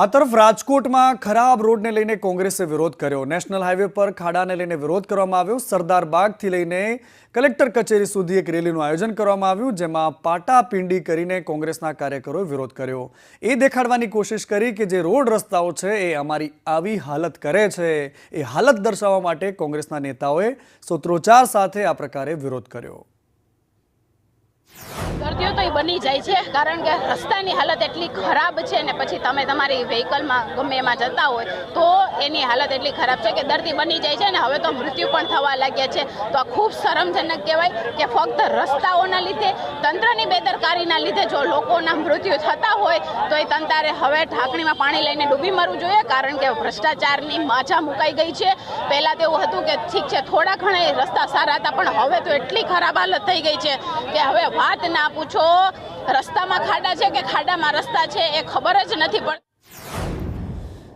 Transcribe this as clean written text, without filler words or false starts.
આ તરફ રાજકોટમાં ખરાબ રોડને લઈને કોંગ્રેસે વિરોધ કર્યો। નેશનલ હાઈવે પર ખાડાને લઈને વિરોધ કરવામાં આવ્યો। સરદાર બાગથી લઈને કલેક્ટર કચેરી સુધી એક રેલીનું આયોજન કરવામાં આવ્યું, જેમાં પાટાપિંડી કરીને કોંગ્રેસના કાર્યકરોએ વિરોધ કર્યો। એ દેખાડવાની કોશિશ કરી કે જે રોડ રસ્તાઓ છે એ અમારી આવી હાલત કરે છે। એ હાલત દર્શાવવા માટે કોંગ્રેસના નેતાઓએ સૂત્રોચ્ચાર સાથે આ પ્રકારે વિરોધ કર્યો। દર્દીઓ તો બની જાય છે, કારણ કે રસ્તાની હાલત એટલી ખરાબ છે ને પછી તમે તમારી વ્હીકલમાં ગમે એમાં જતા હોય તો એની હાલત એટલી ખરાબ છે કે દર્દી બની જાય છે ને હવે તો મૃત્યુ પણ થવા લાગ્યા છે। તો આ ખૂબ શરમજનક કહેવાય કે ફક્ત રસ્તાઓના લીધે, તંત્રની બેદરકારીના લીધે જો લોકોના મૃત્યુ થતા હોય તો એ તંત્રે હવે ઢાંકણીમાં પાણી લઈને ડૂબી મરવું જોઈએ, કારણ કે ભ્રષ્ટાચારની માછા મુકાઈ ગઈ છે। પહેલાં તો એવું હતું કે ઠીક છે, થોડા ઘણા રસ્તા સારા હતા, પણ હવે તો એટલી ખરાબ હાલત થઈ ગઈ છે કે હવે વાત ના પૂછો। રસ્તામાં ખાડા છે કે ખાડામાં રસ્તા છે એ ખબર જ નથી પડતી।